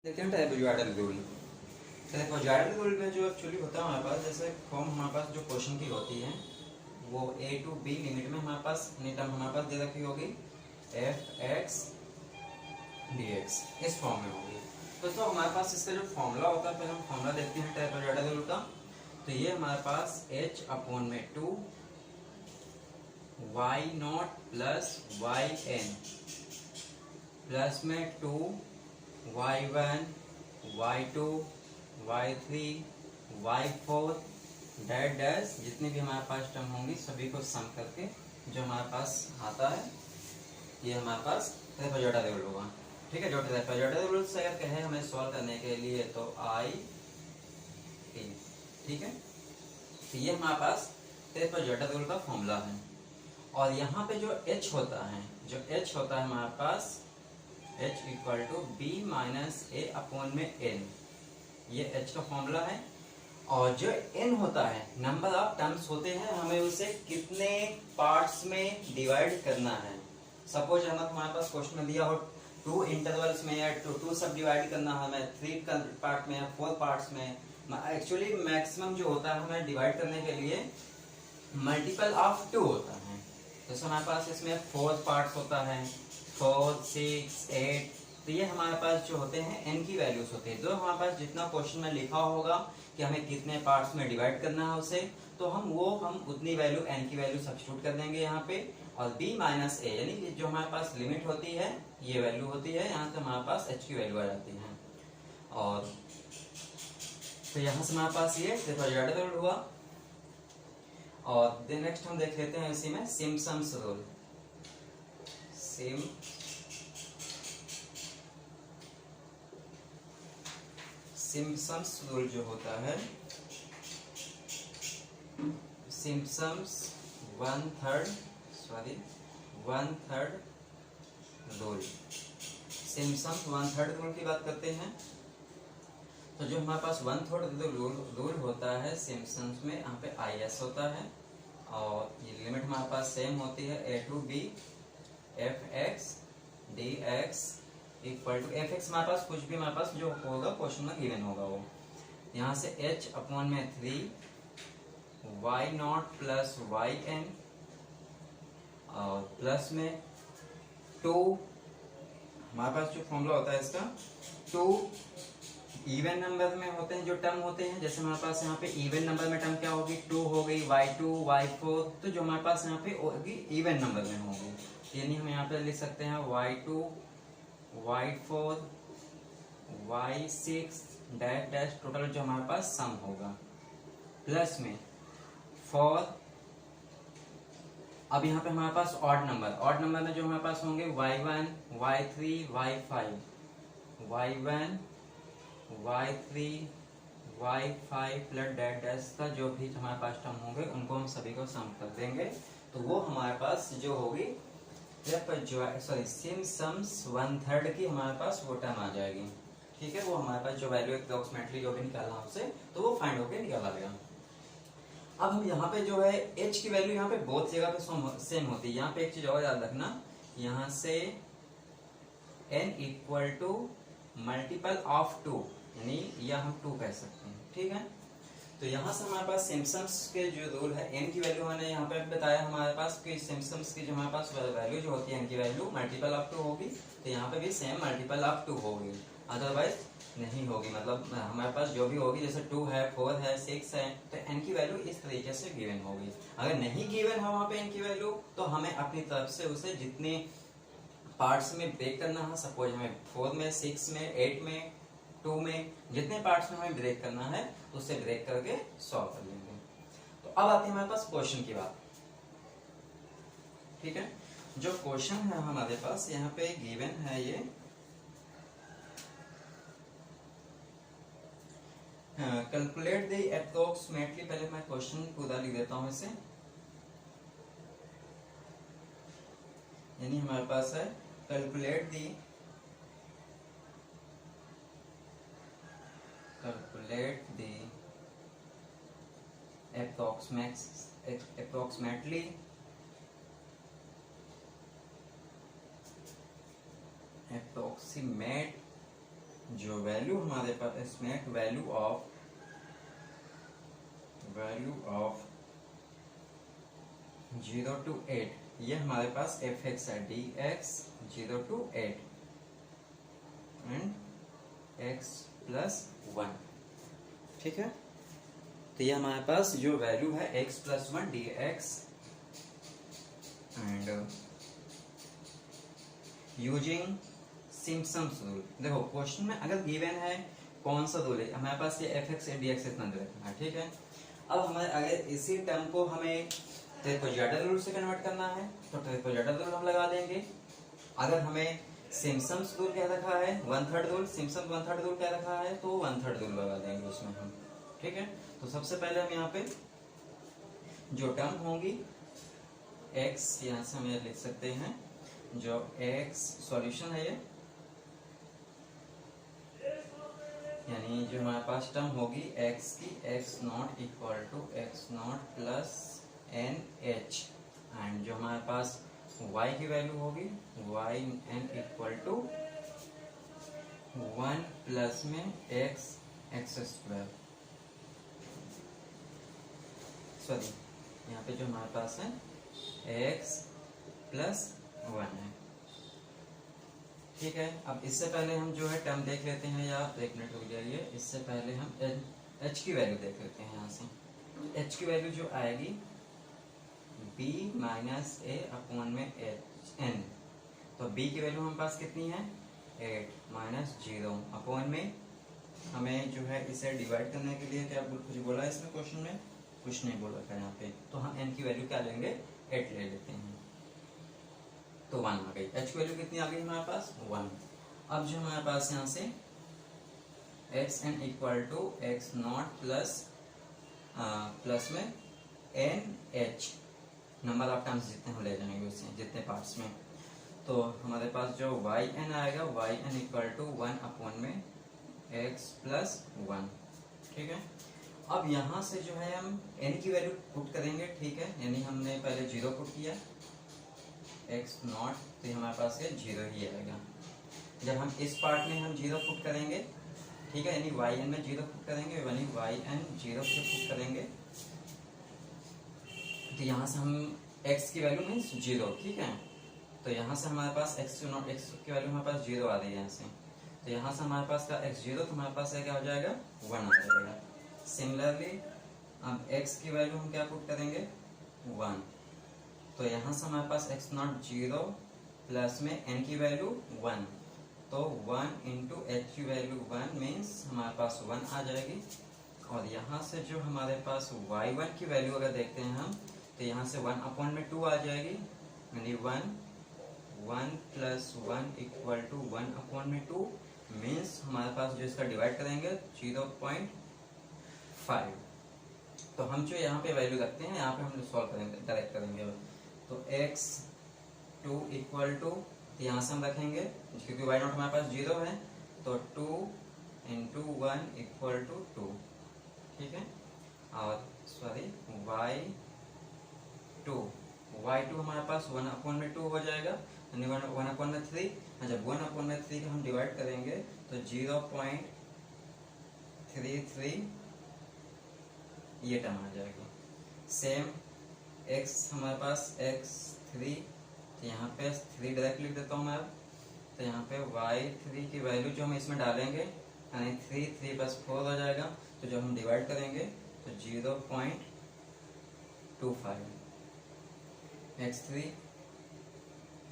Second trapezoidal rule. Trapezoidal rule में जो actually होता है हमारे पास, जैसे फॉर्म हमारे पास जो क्वेश्चन की होती है वो a टू b लिमिट में हमारे पास टर्म हमारे पास दे रखी होगी f x dx, इस फॉर्म में होगी। तो हमारे पास इसका जो फॉर्मूला होता है, पहले हम फॉर्मूला देखते हैं ट्रापेजॉइडल रूल का। तो ये हमारे पास h अपॉन में 2 y not plus y n plus में 2 y1 y2 y3 y4 that dash, जितनी भी हमारे पास टर्म होंगी सभी को सम करके जो हमारे पास आता है ये हमारे पास ट्रापेजॉइडल रूल होगा। ठीक है, जो ट्रापेजॉइडल रूल से अगर कहे हमें सॉल्व करने के लिए तो आई टी। ठीक है, तो ये हमारे पास ट्रापेजॉइडल रूल का फॉर्मूला है। और यहाँ पे जो h होता है, जो h होता है हमारे पास h equal to b minus a upon में n, ये h का फॉर्मूला है। और जो n होता है, नंबर ऑफ टर्म्स होते हैं, हमें उसे कितने पार्ट्स में डिवाइड करना है। सपोज हमारे पास क्वेश्चन में दिया हो 2 इंटरवल्स में या 2 सब डिवाइड करना है हमें 3 पार्ट में या 4 पार्ट्स में। एक्चुअली मैक्सिमम जो होता है हमें डिवाइड करने के लिए मल्टीपल ऑफ 2 होता है। जैसे हमारे पास इसमें 4 पार्ट्स होता है, 4 6 8, तो ये हमारे पास जो होते हैं n की वैल्यूज होती है। जो हमारे पास जितना क्वेश्चन में लिखा होगा कि हमें कितने पार्ट्स में डिवाइड करना है उसे, तो हम उतनी वैल्यू n की वैल्यू सब्स्टिट्यूट कर देंगे यहाँ पे। और b माइनस ए यानी जो हमारे पास लिमिट होती है ये वैल्यू होती है, यहाँ से हमारे पास h की वैल्यू आ जाती है। और तो यहाँ से हमारे पास ये ट्रापेजॉइडल रूल हुआ। और नेक्स्ट हम देख लेते हैं इसी में सिम्पसन्स रूल। सिम्पसन्स रूल जो होता है, Simpson's one third rule, Simpson's one third rule की बात करते हैं। तो जो हमारे पास वन थर्ड रूल होता है सिम्पसन्स में, यहाँ पे आई एस होता है और ये लिमिट हमारे पास सेम होती है A to B f x d x equal to f x. हमारे पास कुछ भी हमारे पास जो होगा क्वेश्चन में गिवन होगा वो, यहाँ से h अपॉन में 3 y not plus y n और प्लस में 2, हमारे पास जो फॉर्मूला होता है इसका 2 इवन नंबर में होते हैं जो टर्म होते हैं। जैसे हमारे पास यहाँ पे इवन नंबर में टर्म क्या होगी, 2 हो गई, y2 y4, तो जो हमारे पास यहाँ पे होगी इवन नंबर में होगी, यानी हम यहाँ पे लिख सकते हैं y2 y4 y6 dash dash, total जो हमारे पास सम होगा प्लस में 4। अब यहाँ पे हमारे पास ऑड नंबर में जो हमारे पास होंगे y1 y3 y5 y1 y3 y5 plus dash dash का जो भी हमारे पास टर्म होंगे उनको हम सभी को सम कर देंगे, तो वो हमारे पास जो होगी सिम्पसन्स वन थर्ड की हमारे पास वो टर्म आ जाएगी। ठीक है, वो हमारे पास जो वैल्यू अप्रोक्सीमेटली जो भी निकालना उससे, तो वो फाइंड होके निकाला गया। अब हम यहाँ पे जो है h की वैल्यू यहाँ पे बहुत जगह पे सेम होती है। यहाँ पे एक चीज और याद रखना, यहाँ से n equal to multiple of 2, यानी यह हम 2 कह सकते हैं। ठीक है, तो यहाँ से हमारे पास सिम्पसन्स के जो रूल है n की वैल्यू मैंने यहाँ पे बताया हमारे पास कि सिम्पसन्स की जो हमारे पास वैल्यू जो होती है n की वैल्यू मल्टीपल ऑफ 2 होगी, तो यहाँ पे भी सेम मल्टीपल ऑफ 2 होगी, अदरवाइज नहीं होगी। मतलब हमारे पास जो भी होगी, जैसे 2 है 4 है 6 है, तो n की वैल्यू इस तरीके से गिवन होगी। अगर नहीं गिवन हो वहाँ पे n की वैल्यू, तो हमें अपनी तरफ से उसे जितने पार्ट्स में ब्रेक करना है, सपोज हमें 4 में 6 में 8 में 2 में जितने पार्ट्स में हमें ब्रेक करना है उससे ब्रेक करके सॉल्व कर लेंगे। तो अब आते हैं हमारे पास क्वेश्चन की बात। ठीक है, जो क्वेश्चन है हमारे पास यहाँ पे गिवन है ये कैलकुलेट द अप्रोक्सीमेटली, पहले मैं क्वेश्चन पूरा लिख देता हूं इसे। यानी हमारे पास है कैलकुलेट द approximately approximate जो वैल्यू हमारे पास इसमें वैल्यू ऑफ 0 to 8, ये हमारे पास एफ एक्स है, D x 0 to 8 and x plus 1। ठीक है, तो ये हमारे पास जो वैल्यू है x plus 1 d x and using Simpson's rule. देखो क्वेश्चन में अगर गिवन है कौन सा रूल है, हमारे पास ये एफ एक्स डी एक्स इतना दे रखा है। ठीक है, अब हमें अगर इसी टर्म को हमें ट्रेपेजॉइडल रूल से कन्वर्ट करना है तो ट्रेपेजॉइडल रूल हम लगा देंगे। अगर हमें सिम्पसन्स रूल क्या रखा है, 1/3 रूल, सिम्पसन 1/3 रूल क्या रखा है, तो 1/3 रूल लगा देंगे उसमें हम। ठीक है, तो सबसे पहले हम यहाँ पे जो टर्म होंगी x, यहाँ से हम ये लिख सकते हैं जो x सॉल्यूशन है ये, यानी जो हमारे पास टर्म होगी x की, x not equal to x not plus n h, and जो हमारे पास y की वैल्यू होगी y n equal to 1 plus में x एक्स स्क्वायर, सॉरी यहाँ पे जो हमारे पास है x प्लस 1 है। ठीक है, अब इससे पहले हम जो है टर्म देख लेते हैं, या 1 मिनट रुक जाइए, इससे पहले हम h की वैल्यू देख लेते हैं। यहाँ से h की वैल्यू जो आएगी b माइनस ए अपॉन में n, तो b की वैल्यू हमारे पास कितनी है 8 माइनस 0 अपॉन में, हमें जो है इसे डिवाइड करने के लिए क्या कुछ बोला है इसमें क्वेश्चन में, कुछ नहीं बोला था यहाँ पे, तो हम n की वैल्यू क्या लेंगे 8 ले लेते हैं, तो 1 आ गई। h की वैल्यू कितनी आ गई हमारे पास 1। अब जो हमारे पास यहाँ से x n equal to x not plus में n h, number of terms जितने हम ले जाएंगे उससे, जितने पार्ट्स में, तो हमारे पास जो वाई एन आएगा y n equal to 1 upon में एक्स प्लस 1। ठीक है, अब यहाँ से जो है हम n की वैल्यू पुट करेंगे। ठीक है, यानी हमने पहले 0 पुट किया x नॉट, तो हमारे पास ये 0 ही आएगा। जब हम इस पार्ट में हम 0 पुट करेंगे, ठीक है, यानी वाई एन में 0 पुट करेंगे, यानी वाई एन 0 से पुट करेंगे, तो यहाँ से हम x की वैल्यू मीन्स 0। ठीक है, तो यहाँ से हमारे पास x नॉट, x की वैल्यू हमारे पास 0 आ रही है यहाँ से, तो यहाँ से हमारे पास का x 0, तो हमारे पास क्या हो जाएगा 1 आ जाएगा। सिमिलरली अब x की वैल्यू हम क्या पुट करेंगे 1, तो यहाँ से हमारे पास x नॉट 0 प्लस में n की वैल्यू 1, तो 1 इंटू h की वैल्यू 1 मीन्स हमारे पास 1 आ जाएगी। और यहाँ से जो हमारे पास y1 की वैल्यू अगर देखते हैं हम, तो यहाँ से 1 अपॉन में 2 आ जाएगी, यानी 1 प्लस 1 इक्वल टू 1 अपॉन में 2 मीन्स हमारे पास जो इसका डिवाइड करेंगे 0.5। तो हम जो यहाँ पे वैल्यू रखते हैं, यहाँ पे हम सॉल्व करेंगे, डायरेक्ट करेंगे, तो x2 इक्वल टू, यहाँ से हम रखेंगे क्योंकि y नॉट हमारे पास 0 है, तो 2 इंटू 1 इक्वल टू 2। ठीक है, और सॉरी y2 हमारे पास 1 अपॉन में 2 हो जाएगा, यानी 1 अपॉन में 3। जब 1 अपॉन में 3 को हम डिवाइड करेंगे तो 0.33 ये टर्म आ जाएगा। सेम x हमारे पास x3, तो यहाँ पे 3 डायरेक्ट लिख देता हूँ मैं अब, तो यहाँ पे y3 की वैल्यू जो हम इसमें डालेंगे, यानी 3 प्लस 4 हो जाएगा, तो जब हम डिवाइड करेंगे तो 0.25। x3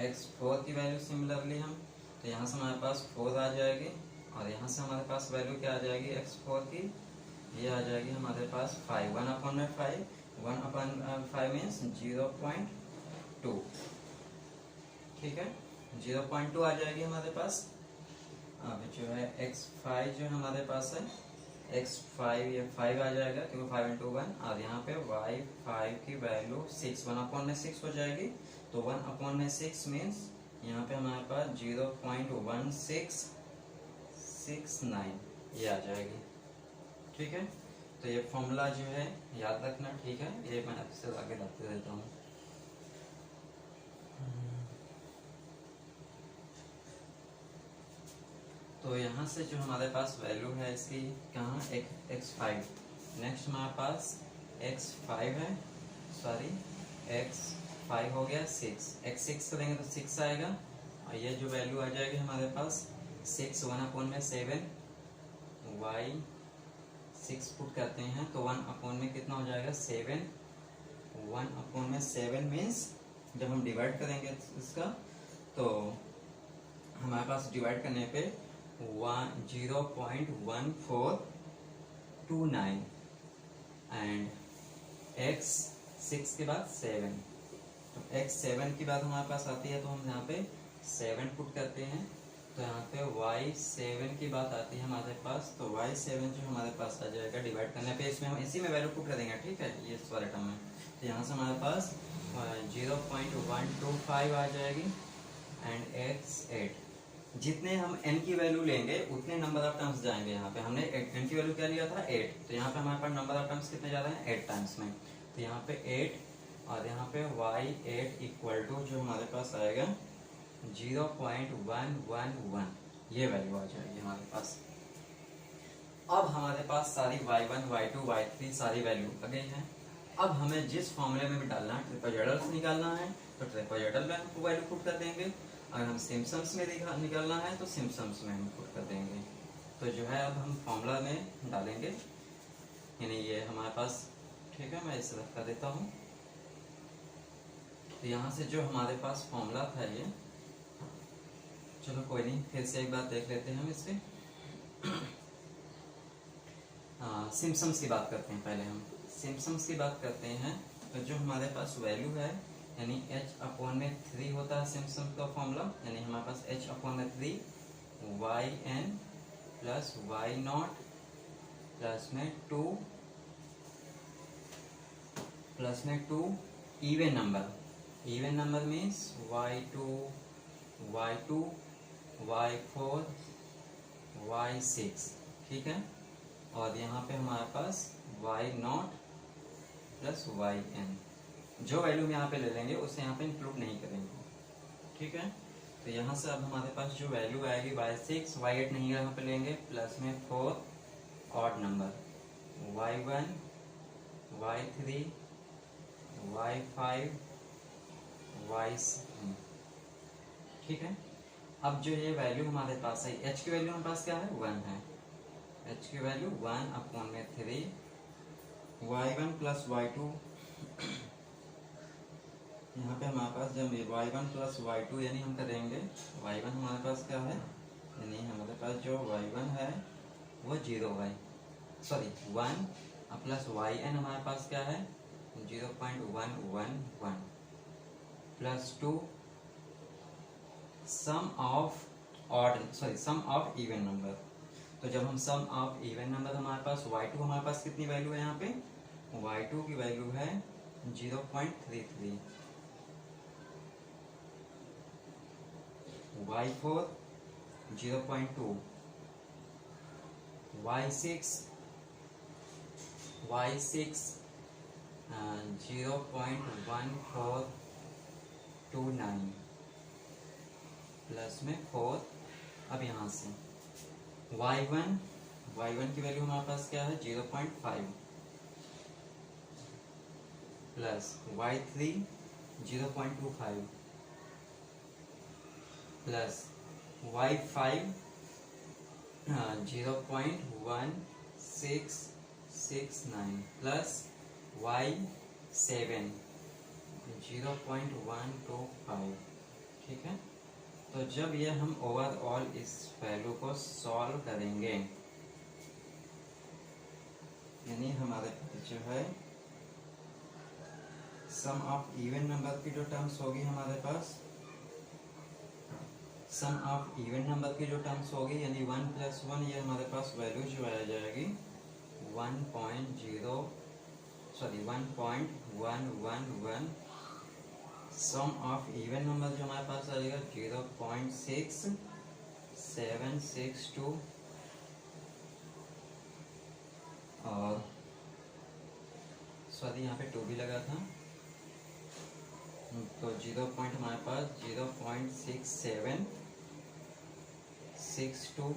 x4 की वैल्यू सिमिलरली हम, तो यहाँ से हमारे पास 4 आ जाएगी, और यहाँ से हमारे पास वैल्यू क्या आ जाएगी x4 की, ये आ जाएगी हमारे पास 5, 1 अपॉन में 5, 1 अपॉन 5 मीन्स 0.2। ठीक है, 0.2 आ जाएगी हमारे पास। अब जो है x5 जो हमारे पास है, x5 ये 5 आ जाएगा क्योंकि 5 इंटू 1, और यहाँ पे y5 की वैल्यू 6, 1 अपॉन में 6 हो जाएगी, तो 1 अपॉन में 6 मीन्स यहाँ पे हमारे पास 0.1669 ये आ जाएगी। ठीक है, तो ये फॉर्मूला जो है याद रखना। ठीक है, ये मैं आपसे आगे रखते देता हूँ। तो यहाँ से जो हमारे पास वैल्यू है इसकी कहाँ x5, नेक्स्ट हमारे पास x5 है, सॉरी x5 हो गया 6, x6 करेंगे तो 6 आएगा, और ये जो वैल्यू आ जाएगी हमारे पास 6 1/7, y 6 पुट करते हैं तो 1 में कितना हो जाएगा 7, 1/7 मीन्स जब हम डिवाइड करेंगे इसका तो हमारे पास डिवाइड करने पे 0.1429 एंड x 6 के बाद 7, तो x 7 की बात हमारे पास आती है तो हम यहाँ पे 7 पुट करते हैं, तो यहाँ पे y 7 की बात आती है हमारे पास, तो y 7 जो हमारे पास आ जाएगा डिवाइड करने पे, इसमें हम इसी में वैल्यू पुट करेंगे, ठीक है, ये इस वाले टर्म में, तो यहाँ से हमारे पास 0.125 आ जाएगी एंड x 8, जितने हम n की वैल्यू लेंगे उतने नंबर ऑफ टर्म्स जाएंगे, यहाँ पे हमने n की वैल्यू क्या लिया था 8, तो यहाँ पे हमारे पास नंबर ऑफ टर्म्स कितने जा रहे हैं 8 टाइम्स में, तो यहाँ पे 8 और यहाँ पे y8 इक्वल टू जो हमारे पास आएगा 0.111, ये वैल्यू आ जाएगी हमारे पास। अब हमारे पास सारी y1 y2 y3 सारी वैल्यू आ गई है। अब हमें जिस फॉर्मूले में भी डालना है ट्रापेजॉइडल से निकालना है तो ट्रापेजॉइडल में हम वैल्यू पुट कर देंगे, अगर हम सिम्पसन्स में निकालना है तो सिम्पसन्स में हम पुट कर देंगे। तो जो है अब हम फॉर्मूला में डालेंगे, यानी ये हमारे पास, ठीक है, मैं इसे रख कर देता हूँ। तो यहाँ से जो हमारे पास फॉर्मूला था ये, चलो कोई नहीं, फिर से एक बार देख लेते हैं हम इसके। सिम्पसन्स की बात करते हैं, पहले हम सिम्पसन्स की बात करते हैं। तो जो हमारे पास वैल्यू है यानी h/3 होता है सिम्पसन का फॉर्मूला, यानी हमारे पास h/3 yn plus y0 plus में 2 even number means y2 y4 y6, ठीक है, और यहाँ पे हमारे पास y0 प्लस yn, जो वैल्यू हम यहाँ पे ले लेंगे उसे यहाँ पे इंक्लूड नहीं करेंगे, ठीक है। तो यहाँ से अब हमारे पास जो वैल्यू आएगी y6 y8 नहीं यहाँ पे लेंगे, प्लस में 4 odd number y1 y3 y5 y7, ठीक है। अब जो ये वैल्यू हमारे पास है, h की वैल्यू हमारे पास क्या है 1 है, h की वैल्यू 1/3 y1 प्लस y2, यहाँ पे हमारे पास जब y1 प्लस y2 यानी हम करेंगे y1 हमारे पास क्या है, यानी हमारे पास जो y1 है वो 0 है, सॉरी 1 प्लस yn हमारे पास क्या है 0.111 plus 2 sum of even number. तो जब हम सम ऑफ इवन नंबर हमारे पास y2 हमारे पास कितनी वैल्यू है, यहाँ पे y2 की वैल्यू है 0.33, y4 0.2, y6 0.1429 प्लस में 4, अब यहाँ से y1 की वैल्यू हमारे पास क्या है 0.5 plus y3 0.25 plus y5 0.1669 plus y7 0.125, ठीक है। तो जब ये हम ओवरऑल इस वैल्यू को सॉल्व करेंगे, यानी हमारे जो है सम ऑफ इवन नंबर की जो टर्म्स होगी हमारे पास, सम ऑफ इवन नंबर की जो टर्म्स होगी यानी 1 प्लस 1, ये हमारे पास वैल्यू जो आ जाएगी 1.111। सम ऑफ इवन नंबर जो हमारे पास आएगा 0.6762 और सॉरी यहाँ पे 2 भी लगा था, तो 0 पॉइंट हमारे पास 0.6762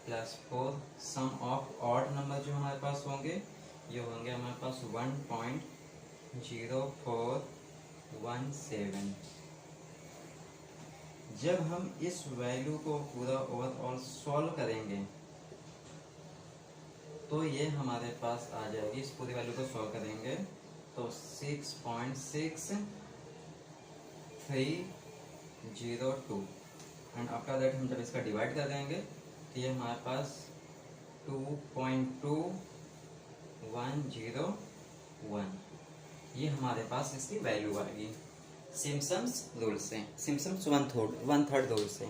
plus 4, sum of odd number जो हमारे पास होंगे ये होंगे हमारे पास 1.0417। जब हम इस वैल्यू को पूरा ओवरऑल सॉल्व करेंगे तो ये हमारे पास आ जाएगी, इस पूरी वैल्यू को सॉल्व करेंगे तो 6.6302 एंड आफ्टर दैट हम जब इसका डिवाइड कर देंगे तो ये हमारे पास 2.2101 ये हमारे पास इसकी वैल्यू आएगी सिम्पसन्स रूल से, सिम्पसन्स वन थर्ड रूल से।